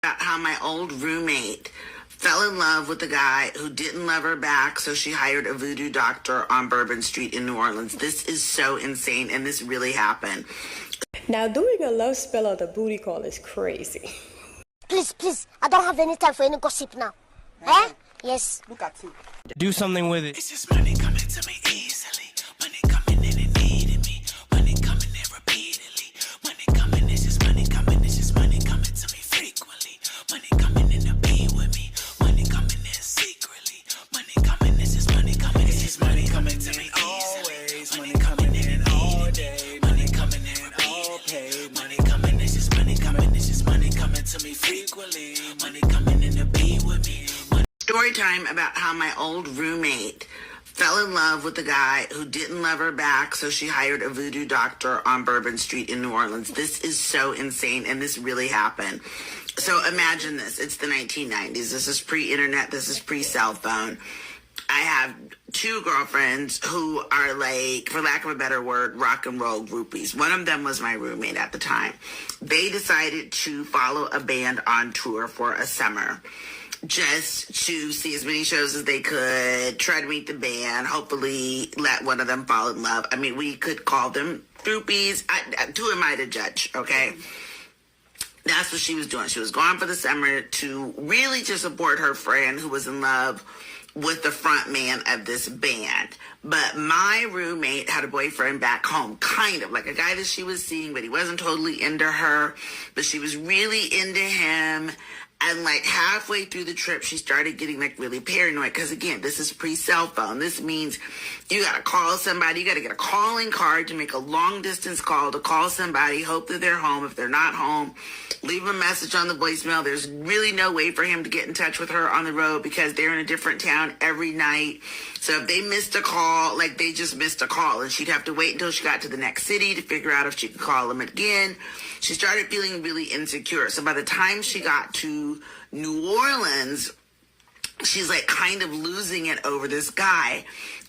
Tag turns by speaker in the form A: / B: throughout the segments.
A: About how my old roommate fell in love with a guy who didn't love her back, so she hired a voodoo doctor on Bourbon Street in New Orleans. This is so insane, and this really happened.
B: Now, doing a love spell on the booty call is crazy.
C: Please, I don't have any time for any gossip now. Eh? Yes.
D: Look at you.
E: Do something with it.
F: It's just money coming to me easily. Money coming in and needing me. Money coming in repeatedly. Money coming, it's just money coming. It's just money coming to me frequently. Money coming in to be with me. Money coming in secretly. Money coming, it's just money coming. It's just money coming to me easily. Money coming in all day. Money coming in all paid. Money coming, it's just money coming. It's just money coming to me frequently. Money coming in to be with me.
A: Story time about how my old roommate fell in love with a guy who didn't love her back, so she hired a voodoo doctor on Bourbon Street in New Orleans. This is so insane, and this really happened. So imagine this. It's the 1990s. This is pre-internet. This is pre-cell phone. I have two girlfriends who are like, for lack of a better word, rock and roll groupies. One of them was my roommate at the time. They decided to follow a band on tour for a summer, just to see as many shows as they could, try to meet the band, hopefully let one of them fall in love. I mean, we could call them groupies. Who am I to judge, okay? That's what she was doing. She was going for the summer to really just support her friend who was in love with the front man of this band. But my roommate had a boyfriend back home, kind of like a guy that she was seeing, but he wasn't totally into her, but she was really into him. And like halfway through the trip, she started getting like really paranoid because, again, this is pre-cell phone. This means you got to call somebody. You got to get a calling card to make a long distance call to call somebody, hope that they're home. If they're not home, leave a message on the voicemail. There's really no way for him to get in touch with her on the road because they're in a different town every night. So if they missed a call, like they just missed a call, and she'd have to wait until she got to the next city to figure out if she could call him again. She started feeling really insecure. So by the time she got to New Orleans, she's like kind of losing it over this guy.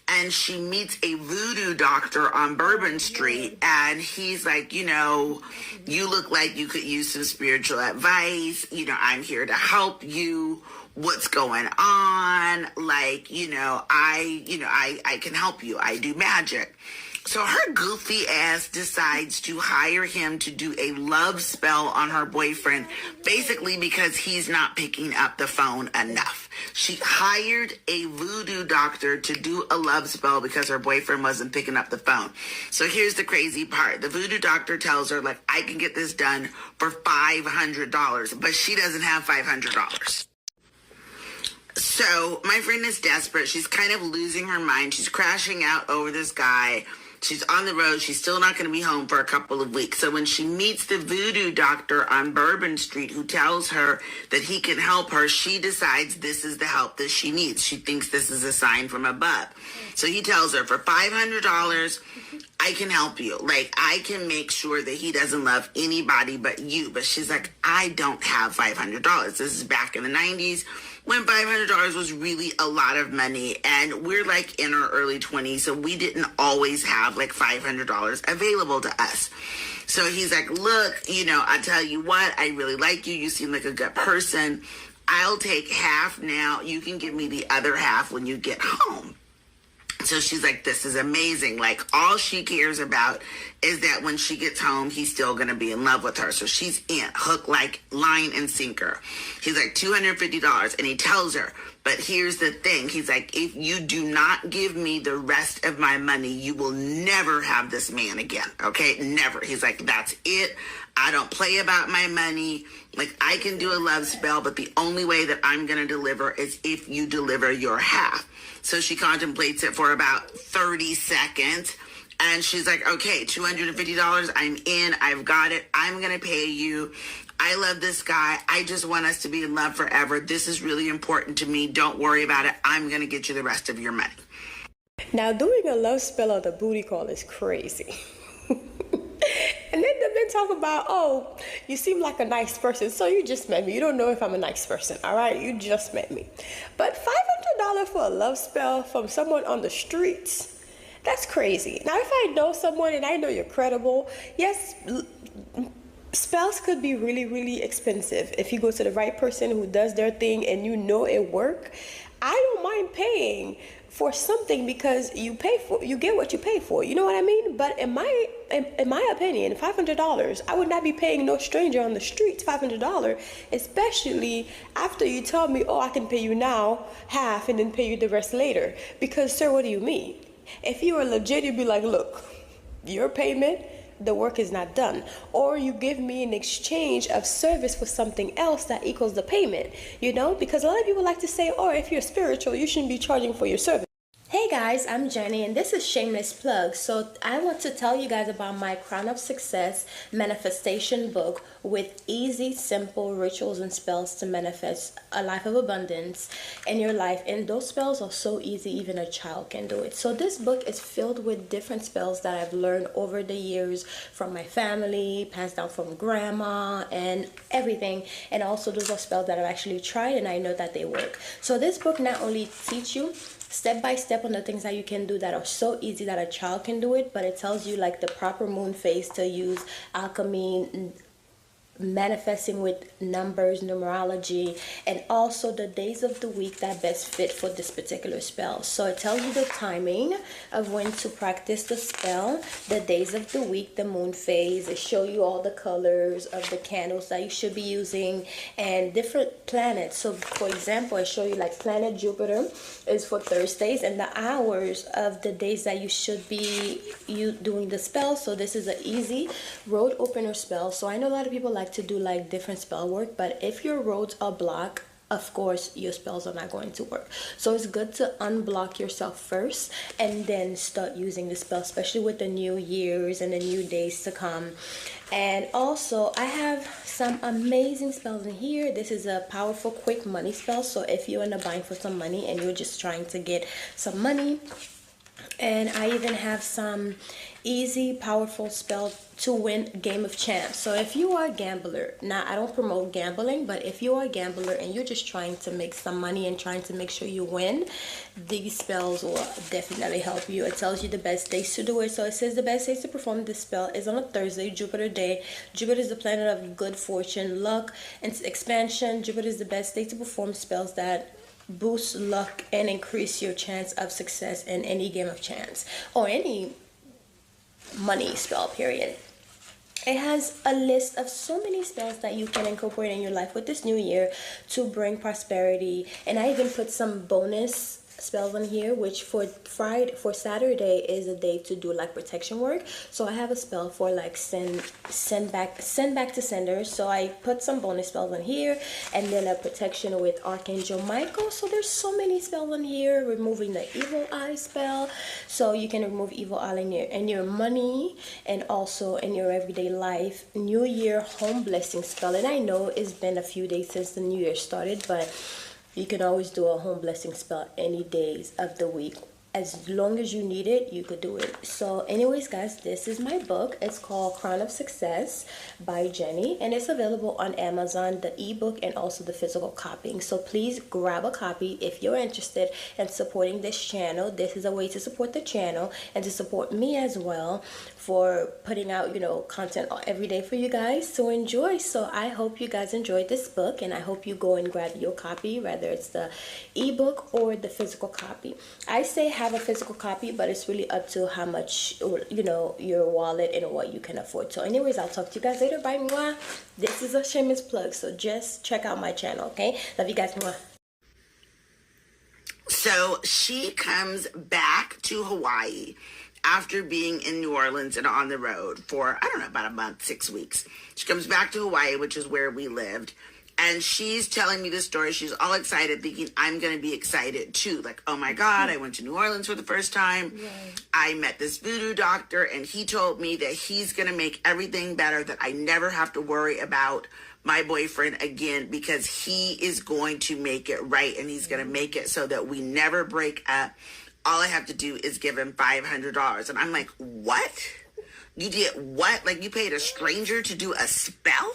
A: And she meets a voodoo doctor on Bourbon Street, and he's like, you know, you look like you could use some spiritual advice. You know, I'm here to help you. What's going on? Like, I can help you. I do magic. So her goofy ass decides to hire him to do a love spell on her boyfriend, basically because he's not picking up the phone enough. She hired a voodoo doctor to do a love spell because her boyfriend wasn't picking up the phone. So here's the crazy part. The voodoo doctor tells her, like, I can get this done for $500, but she doesn't have $500. So my friend is desperate. She's kind of losing her mind. She's crashing out over this guy. She's on the road. She's still not going to be home for a couple of weeks. So when she meets the voodoo doctor on Bourbon Street who tells her that he can help her, she decides this is the help that she needs. She thinks this is a sign from above. So he tells her, for $500, I can help you. Like, I can make sure that he doesn't love anybody but you. But she's like, I don't have $500. This is back in the 90s. When $500 was really a lot of money, and we're like in our early 20s, so we didn't always have like $500 available to us. So he's like, look, I tell you what, I really like you. You seem like a good person. I'll take half now. You can give me the other half when you get home. So she's like, this is amazing. Like, all she cares about is that when she gets home, he's still going to be in love with her. So she's in, hook, like, line and sinker. He's like, $250. And he tells her, but here's the thing. He's like, if you do not give me the rest of my money, you will never have this man again. Okay? Never. He's like, that's it. I don't play about my money. Like, I can do a love spell, but the only way that I'm going to deliver is if you deliver your half. So she contemplates it for about 30 seconds. And she's like, okay, $250, I'm in, I've got it, I'm going to pay you. I love this guy. I just want us to be in love forever. This is really important to me. Don't worry about it. I'm going to get you the rest of your money.
B: Now, doing a love spell on the booty call is crazy. And then they've been talking about, oh, you seem like a nice person. So you just met me. You don't know if I'm a nice person, all right? You just met me. But $500 for a love spell from someone on the streets, that's crazy. Now, if I know someone and I know you're credible, yes, Spells could be really, really expensive if you go to the right person who does their thing and you know it work. I don't mind paying for something because you get what you pay for. You know what I mean? But in my opinion, $500, I would not be paying no stranger on the streets $500, especially after you tell me, oh, I can pay you now half and then pay you the rest later. Because, sir, what do you mean? If you were legit, you'd be like, look, your payment, the work is not done, or you give me an exchange of service for something else that equals the payment, because a lot of people like to say, oh, if you're spiritual, you shouldn't be charging for your service. Hey guys, I'm Jenny and this is Shameless Plug. So I want to tell you guys about my Crown of Success manifestation book with easy, simple rituals and spells to manifest a life of abundance in your life. And those spells are so easy, even a child can do it. So this book is filled with different spells that I've learned over the years from my family, passed down from grandma and everything. And also those are spells that I've actually tried and I know that they work. So this book not only teaches you step by step on the things that you can do that are so easy that a child can do it, but it tells you like the proper moon phase to use, alchemy, manifesting with numbers, numerology, and also the days of the week that best fit for this particular spell. So it tells you the timing of when to practice the spell, the days of the week, the moon phase. It shows you all the colors of the candles that you should be using and different planets. So for example, I show you like planet Jupiter is for Thursdays and the hours of the days that you should be doing the spell. So this is an easy road opener spell. So I know a lot of people like to do like different spell work, but if your roads are blocked, of course your spells are not going to work. So it's good to unblock yourself first and then start using the spell, especially with the new years and the new days to come. And also I have some amazing spells in here. This is a powerful quick money spell. So if you're in a bind for some money and you're just trying to get some money, and I even have some easy powerful spell to win Game of Chance. So if you are a gambler, now I don't promote gambling, but if you are a gambler and you're just trying to make some money and trying to make sure you win, these spells will definitely help you. It tells you the best days to do it. So it says the best days to perform this spell is on a Thursday, Jupiter day. Jupiter is the planet of good fortune, luck, and expansion. Jupiter is the best day to perform spells that boost luck and increase your chance of success in any game of chance or any money spell, period. It has a list of so many spells that you can incorporate in your life with this new year to bring prosperity. And I even put some bonus spells on here, which for Saturday is a day to do like protection work. So I have a spell for like send back to senders. So I put some bonus spells on here, and then a protection with Archangel Michael. So there's so many spells on here. Removing the evil eye spell, so you can remove evil eye in your money and also in your everyday life. New Year home blessing spell, and I know it's been a few days since the new year started, but you can always do a home blessing spell any days of the week. As long as you need it, you could do it. So anyways, guys, this is my book. It's called Crown of Success by Jenny, and it's available on Amazon, the ebook and also the physical copying. So please grab a copy if you're interested in supporting this channel. This is a way to support the channel and to support me as well for putting out, content every day for you guys to enjoy. So I hope you guys enjoyed this book, and I hope you go and grab your copy, whether it's the ebook or the physical copy. I say have a physical copy, but it's really up to how much, your wallet and what you can afford. So anyways, I'll talk to you guys later. Bye. Mwah. This is a shameless plug, so just check out my channel, okay? Love you guys. Mwah.
A: So she comes back to Hawaii after being in New Orleans and on the road for, I don't know, about a month, 6 weeks. She comes back to Hawaii, which is where we lived. And she's telling me this story. She's all excited, thinking I'm going to be excited too. Like, oh my God, I went to New Orleans for the first time. Right. I met this voodoo doctor, and he told me that he's going to make everything better, that I never have to worry about my boyfriend again, because he is going to make it right, and he's going to make it so that we never break up. All I have to do is give him $500. And I'm like, what? You did what? Like, you paid a stranger to do a spell?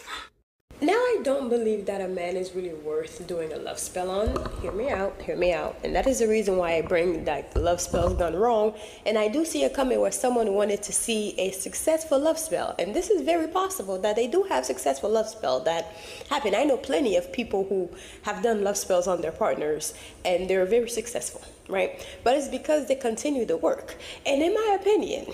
B: Now, I don't believe that a man is really worth doing a love spell on. Hear me out, hear me out. And that is the reason why I bring like the love spells gone wrong. And I do see it coming where someone wanted to see a successful love spell. And this is very possible that they do have successful love spell that happen. I know plenty of people who have done love spells on their partners and they're very successful, right? But it's because they continue the work. And in my opinion,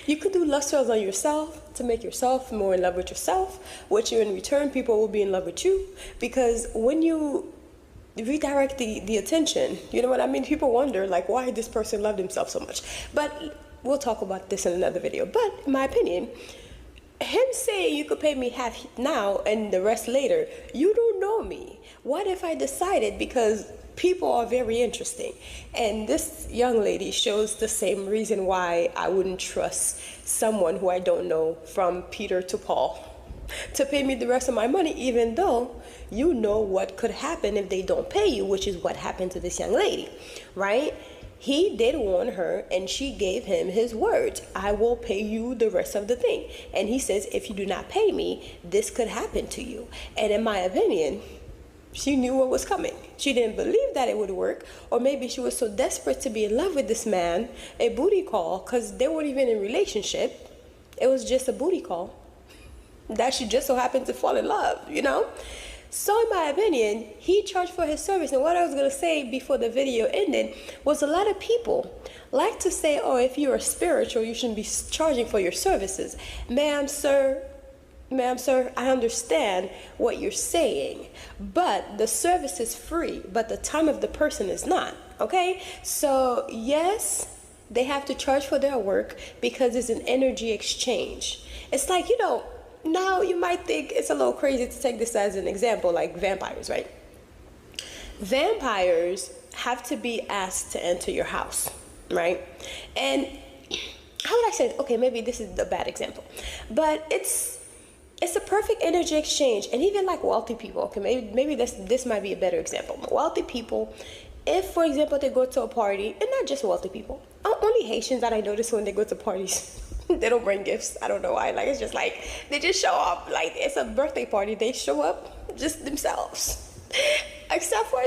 B: you could do love spells on yourself to make yourself more in love with yourself, which in return, people will be in love with you. Because when you redirect the attention, you know what I mean? People wonder, like, why this person loved himself so much. But we'll talk about this in another video. But in my opinion, him saying you could pay me half now and the rest later, you don't know me. What if I decided, because people are very interesting, and this young lady shows the same reason why I wouldn't trust someone who I don't know, from Peter to Paul, to pay me the rest of my money, even though you know what could happen if they don't pay you, which is what happened to this young lady, right? He did warn her, and she gave him his words. I will pay you the rest of the thing. And he says, if you do not pay me, this could happen to you. And in my opinion, she knew what was coming. She didn't believe that it would work, or maybe she was so desperate to be in love with this man, a booty call, because they weren't even in a relationship. It was just a booty call that she just so happened to fall in love, you know? So in my opinion, he charged for his service. And what I was going to say before the video ended was, a lot of people like to say, oh, if you are spiritual, you shouldn't be charging for your services. Ma'am, sir, I understand what you're saying, but the service is free, but the time of the person is not, okay? So yes, they have to charge for their work because it's an energy exchange. It's like, you know, now you might think it's a little crazy to take this as an example, like vampires, right? Vampires have to be asked to enter your house, right? And how would I say it? Okay, maybe this is a bad example, but it's a perfect energy exchange. And even like wealthy people, okay, maybe this might be a better example. Wealthy people, if for example they go to a party, and not just wealthy people, only Haitians that I notice when they go to parties, they don't bring gifts. I don't know why. Like, it's just like they just show up. Like, it's a birthday party, they show up just themselves. Except for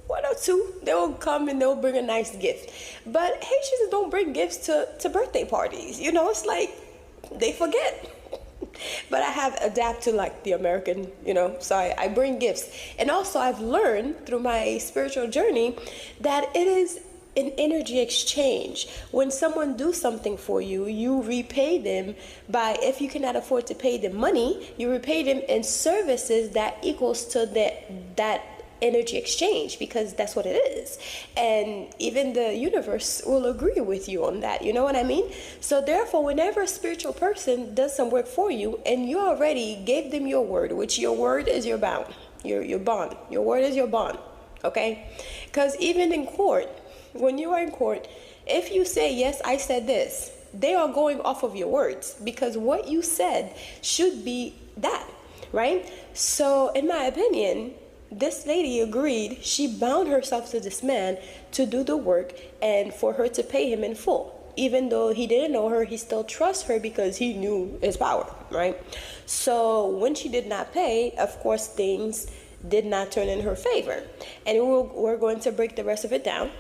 B: one or two, they will come and they'll bring a nice gift. But Haitians don't bring gifts to birthday parties. You know, it's like they forget. But I have adapted to like the American, you know, so I bring gifts. And also I've learned through my spiritual journey that it is an energy exchange. When someone do something for you, you repay them by, if you cannot afford to pay them money, you repay them in services that equals to that energy exchange, because that's what it is. And even the universe will agree with you on that, you know what I mean? So therefore, whenever a spiritual person does some work for you and you already gave them your word, which your word is your bond, your bond, your word is your bond, okay? Because even in court, when you are in court, if you say, yes, I said this, they are going off of your words, because what you said should be that, right? So in my opinion, this lady agreed. She bound herself to this man to do the work and for her to pay him in full. Even though he didn't know her, he still trusts her because he knew his power, right? So when she did not pay, of course, things did not turn in her favor. And we're going to break the rest of it down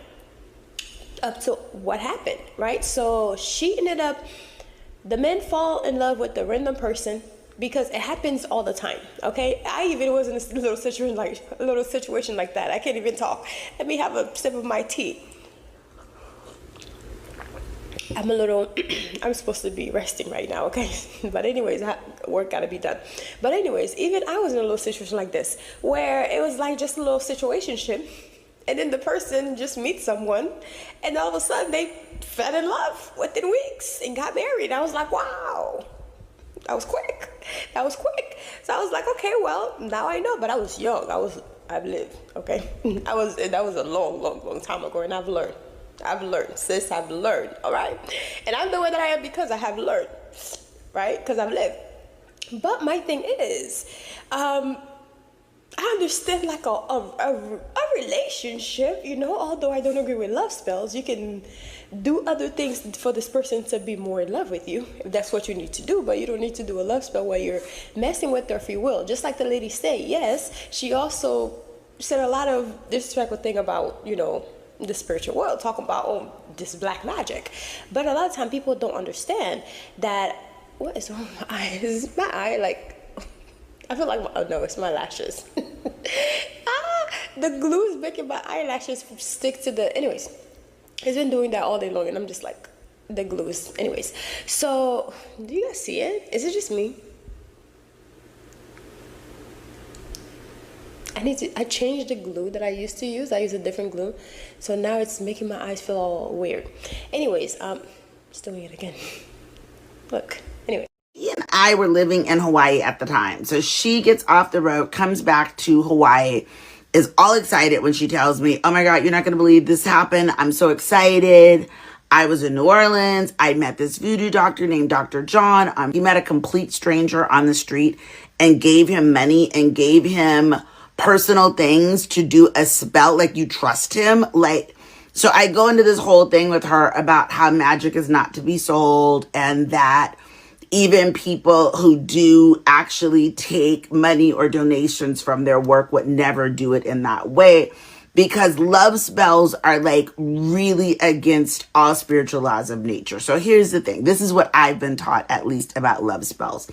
B: up to what happened, right? So she ended up, the men fall in love with the random person, because it happens all the time, okay? I even was in a little situation like that. I can't even talk. Let me have a sip of my tea. I'm supposed to be resting right now, okay? But anyways, work gotta be done. But anyways, even I was in a little situation like this, where it was like just a little situationship, and then the person just meets someone, and all of a sudden they fell in love within weeks and got married. I was like, wow. That was quick. So I was like, okay, well, now I know. But I was young. I've lived, okay? That was a long time ago, and I've learned, sis, I've learned, all right? And I'm the way that I am because I have learned, right? Because I've lived. But my thing is, I understand like a relationship, you know, although I don't agree with love spells. You can do other things for this person to be more in love with you, if that's what you need to do. But you don't need to do a love spell where you're messing with their free will. Just like the lady said, yes, she also said a lot of disrespectful thing about, you know, the spiritual world, talking about, oh, this black magic. But a lot of time people don't understand that, what is wrong with my eye? Is my eye like, I feel like, oh no, it's my lashes. The glue is making my eyelashes stick to the, anyways, it's been doing that all day long and I'm just like, the glue is, anyways. So, do you guys see it? Is it just me? I changed the glue that I used to use. I use a different glue. So now it's making my eyes feel all weird. Anyways, just doing it again. Look, anyway.
A: She and I were living in Hawaii at the time. So she gets off the road, comes back to Hawaii, is all excited when she tells me, oh my God, you're not going to believe this happened. I'm so excited. I was in New Orleans. I met this voodoo doctor named Dr. John. He met a complete stranger on the street and gave him money and gave him personal things to do a spell. Like, you trust him. Like, so I go into this whole thing with her about how magic is not to be sold, and that even people who do actually take money or donations from their work would never do it in that way, because love spells are like really against all spiritual laws of nature. So here's the thing. This is what I've been taught, at least, about love spells,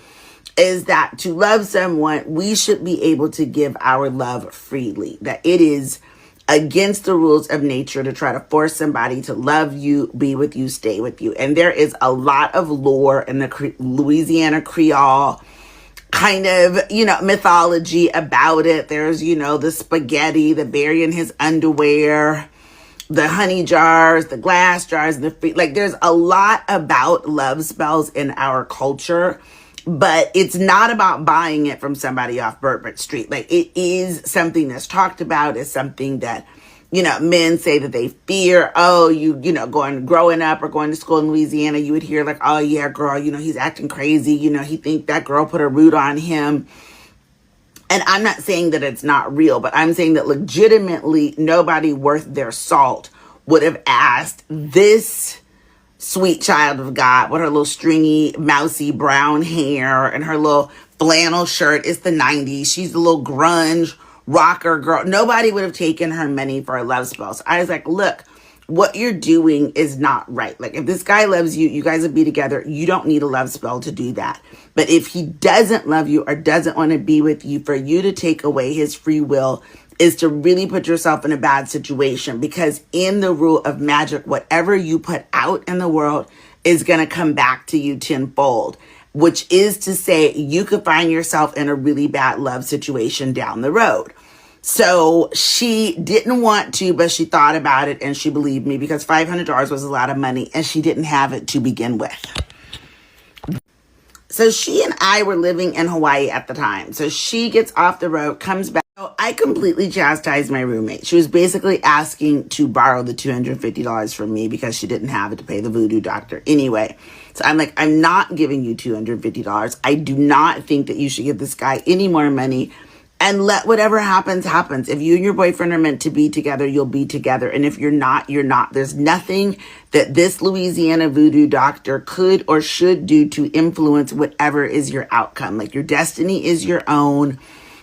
A: is that to love someone, we should be able to give our love freely, that it is against the rules of nature to try to force somebody to love you, be with you, stay with you. And there is a lot of lore in the Louisiana Creole kind of, you know, mythology about it. There's, you know, the spaghetti, the burying his underwear, the honey jars, the glass jars, and like there's a lot about love spells in our culture. But it's not about buying it from somebody off Bourbon Street. Like, it is something that's talked about, is something that, you know, men say that they fear. Oh, you know, growing up or going to school in Louisiana, you would hear like, oh yeah, girl, you know, he's acting crazy. You know, he think that girl put a root on him. And I'm not saying that it's not real, but I'm saying that legitimately nobody worth their salt would have asked this sweet child of God with her little stringy, mousy brown hair and her little flannel shirt. It's the 90s. She's a little grunge rocker girl. Nobody would have taken her money for a love spell. So I was like, look, what you're doing is not right. Like, if this guy loves you, you guys will be together. You don't need a love spell to do that. But if he doesn't love you or doesn't want to be with you, for you to take away his free will is to really put yourself in a bad situation, because in the rule of magic, whatever you put out in the world is going to come back to you tenfold, which is to say you could find yourself in a really bad love situation down the road. So she didn't want to, but she thought about it and she believed me, because $500 was a lot of money and she didn't have it to begin with. So she and I were living in Hawaii at the time. So she gets off the road, comes back. So I completely chastised my roommate. She was basically asking to borrow the $250 from me because she didn't have it to pay the voodoo doctor anyway. So I'm like, I'm not giving you $250. I do not think that you should give this guy any more money, and let whatever happens, happens. If you and your boyfriend are meant to be together, you'll be together. And if you're not, you're not. There's nothing that this Louisiana voodoo doctor could or should do to influence whatever is your outcome. Like, your destiny is your own.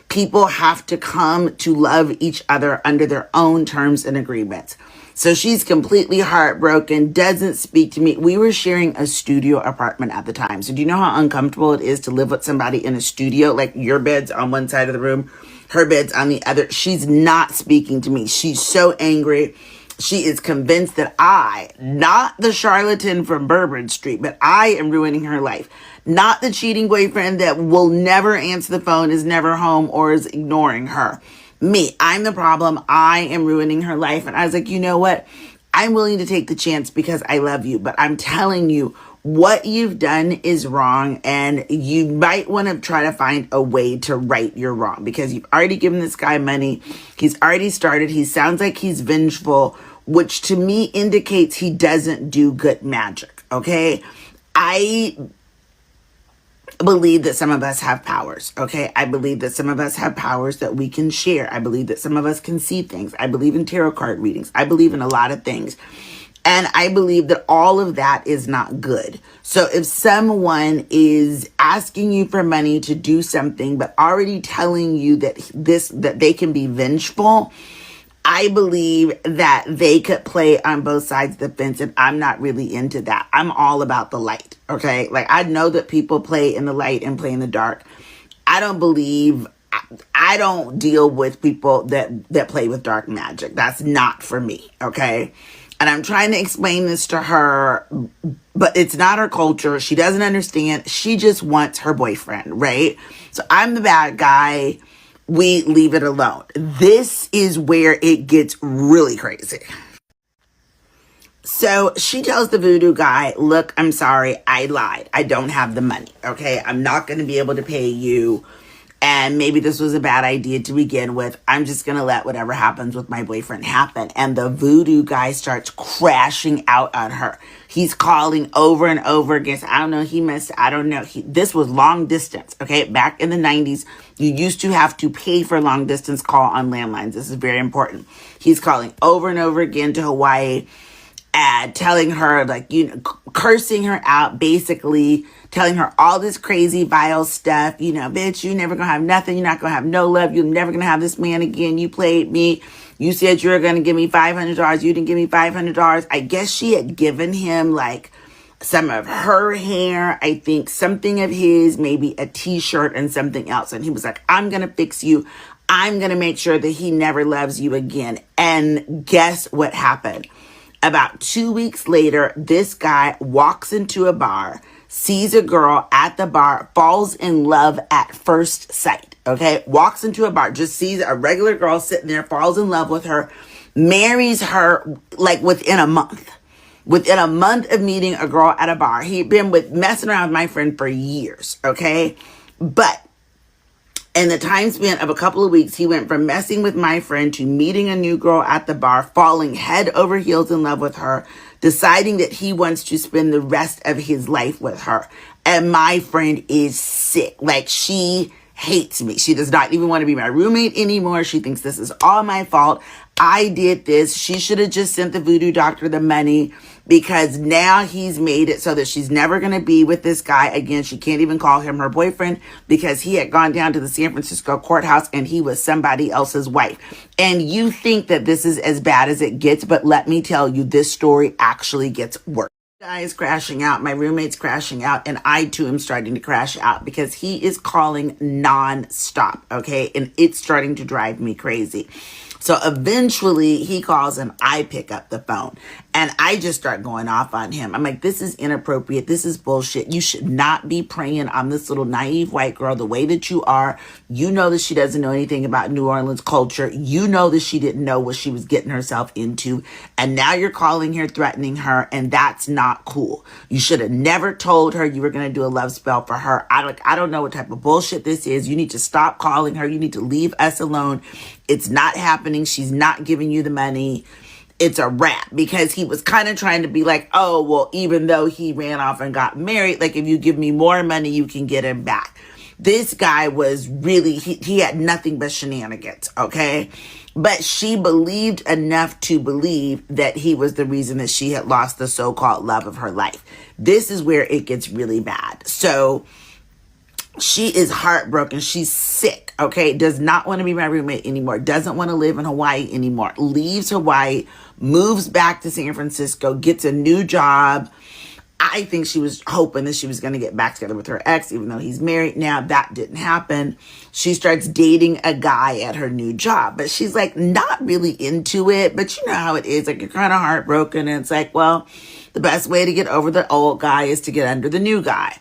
A: People have to come to love each other under their own terms and agreements. So she's completely heartbroken, doesn't speak to me. We were sharing a studio apartment at the time. So do you know how uncomfortable it is to live with somebody in a studio? Like, your bed's on one side of the room, her bed's on the other. She's not speaking to me. She's so angry. She is convinced that I, not the charlatan from Bourbon Street, but I am ruining her life. Not the cheating boyfriend that will never answer the phone, is never home, or is ignoring her. Me, I'm the problem. I am ruining her life. And I was like, you know what? I'm willing to take the chance because I love you. But I'm telling you, what you've done is wrong. And you might want to try to find a way to right your wrong, because you've already given this guy money. He's already started. He sounds like he's vengeful, which to me indicates he doesn't do good magic. Okay. I believe that some of us have powers, okay? I believe that some of us have powers that we can share. I believe that some of us can see things. I believe in tarot card readings. I believe in a lot of things. And I believe that all of that is not good. So if someone is asking you for money to do something, but already telling you that they can be vengeful, I believe that they could play on both sides of the fence, and I'm not really into that. I'm all about the light, okay? Like, I know that people play in the light and play in the dark. I don't deal with people that play with dark magic. That's not for me, okay? And I'm trying to explain this to her, but it's not her culture. She doesn't understand. She just wants her boyfriend, right? So I'm the bad guy. We leave it alone. This is where it gets really crazy. So she tells the voodoo guy, look, I'm sorry, I lied. I don't have the money, okay? I'm not going to be able to pay you. And maybe this was a bad idea to begin with. I'm just going to let whatever happens with my boyfriend happen. And the voodoo guy starts crashing out on her. He's calling over and over again. I don't know. This was long distance, okay? Back in the 90s, you used to have to pay for long distance call on landlines. This is very important. He's calling over and over again to Hawaii and telling her, like, cursing her out, basically telling her all this crazy, vile stuff. Bitch, you never gonna have nothing. You're not gonna have no love. You're never gonna have this man again. You played me. You said you were gonna give me $500. You didn't give me $500. I guess she had given him, like, some of her hair, I think something of his, maybe a t-shirt and something else. And he was like, I'm gonna fix you. I'm gonna make sure that he never loves you again. And guess what happened? About 2 weeks later, this guy walks into a bar, sees a girl at the bar, falls in love at first sight, okay? Walks into a bar, just sees a regular girl sitting there, falls in love with her, marries her, like, within a month. Within a month of meeting a girl at a bar. He'd been messing around with my friend for years, okay? But in the time span of a couple of weeks, he went from messing with my friend to meeting a new girl at the bar, falling head over heels in love with her, deciding that he wants to spend the rest of his life with her. And my friend is sick. Like, she hates me. She does not even want to be my roommate anymore. She thinks this is all my fault. I did this. She should have just sent the voodoo doctor the money, because now he's made it so that she's never going to be with this guy again. She can't even call him her boyfriend because he had gone down to the San Francisco courthouse and he was somebody else's wife. And you think that this is as bad as it gets, but let me tell you, this story actually gets worse. Guy is crashing out, my roommate's crashing out, and I too am starting to crash out because he is calling non-stop, okay? And it's starting to drive me crazy. So eventually he calls and I pick up the phone and I just start going off on him. I'm like, this is inappropriate. This is bullshit. You should not be preying on this little naive white girl the way that you are. You know that she doesn't know anything about New Orleans culture. You know that she didn't know what she was getting herself into. And now you're calling her, threatening her, and that's not cool. You should have never told her you were going to do a love spell for her. I don't know what type of bullshit this is. You need to stop calling her. You need to leave us alone. It's not happening. She's not giving you the money. It's a wrap, because he was kind of trying to be like, oh, well, even though he ran off and got married, like, if you give me more money, you can get him back. This guy was really, he had nothing but shenanigans, okay? But she believed enough to believe that he was the reason that she had lost the so-called love of her life. This is where it gets really bad. So she is heartbroken. She's sick, okay? Does not want to be my roommate anymore. Doesn't want to live in Hawaii anymore. Leaves Hawaii, moves back to San Francisco, gets a new job. I think she was hoping that she was going to get back together with her ex, even though he's married now. That didn't happen. She starts dating a guy at her new job, but she's like not really into it. But you know how it is. Like, you're kind of heartbroken, and it's like, well, the best way to get over the old guy is to get under the new guy.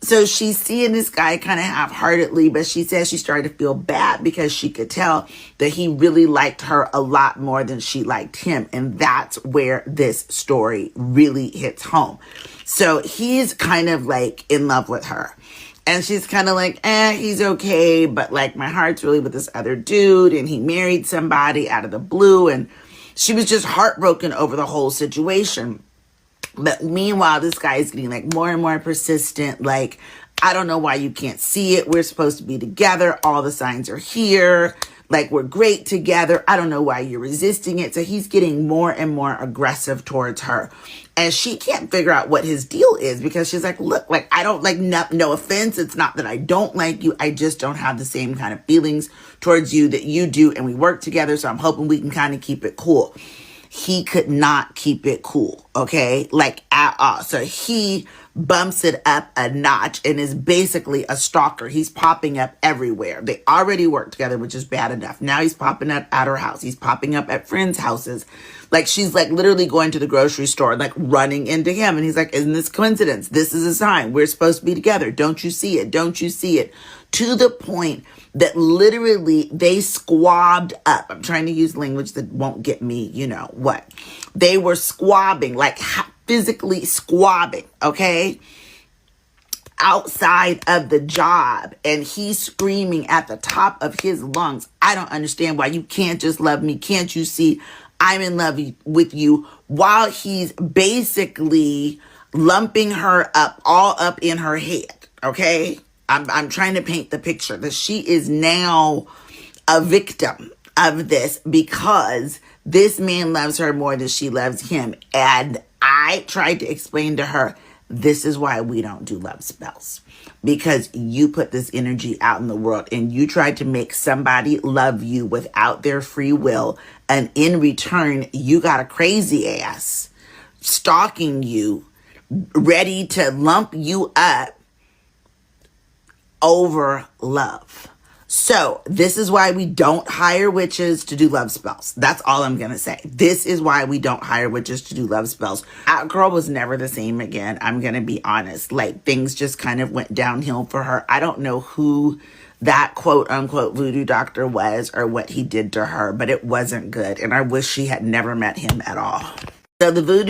A: So she's seeing this guy kind of half-heartedly, but she says she started to feel bad because she could tell that he really liked her a lot more than she liked him. And that's where this story really hits home. So he's kind of like in love with her. And she's kind of like, he's okay, but like my heart's really with this other dude, and he married somebody out of the blue. And she was just heartbroken over the whole situation. But meanwhile, this guy is getting like more and more persistent. Like, I don't know why you can't see it. We're supposed to be together. All the signs are here. Like, we're great together. I don't know why you're resisting it. So he's getting more and more aggressive towards her. And she can't figure out what his deal is because she's like, look, like, I don't like, no offense. It's not that I don't like you. I just don't have the same kind of feelings towards you that you do. And we work together. So I'm hoping we can kind of keep it cool. He could not keep it cool, okay? Like, at all. So he bumps it up a notch and is basically a stalker. He's popping up everywhere. They already work together, which is bad enough. Now he's popping up at her house. He's popping up at friends' houses. Like, she's like literally going to the grocery store, like running into him. And he's like, isn't this coincidence? This is a sign. We're supposed to be together. Don't you see it? Don't you see it? To the point that literally they squabbed up. I'm trying to use language that won't get me, you know what. They were squabbing, like physically squabbing, okay? Outside of the job. And he's screaming at the top of his lungs, I don't understand why you can't just love me. Can't you see I'm in love with you? While he's basically lumping her up, all up in her head, okay? I'm trying to paint the picture that she is now a victim of this because this man loves her more than she loves him. And I tried to explain to her, this is why we don't do love spells. Because you put this energy out in the world and you tried to make somebody love you without their free will. And in return, you got a crazy ass stalking you, ready to lump you up over love. So this is why we don't hire witches to do love spells. That's all I'm going to say. This is why we don't hire witches to do love spells. That girl was never the same again. I'm going to be honest. Like, things just kind of went downhill for her. I don't know who that quote unquote voodoo doctor was or what he did to her, but it wasn't good. And I wish she had never met him at all. So the voodoo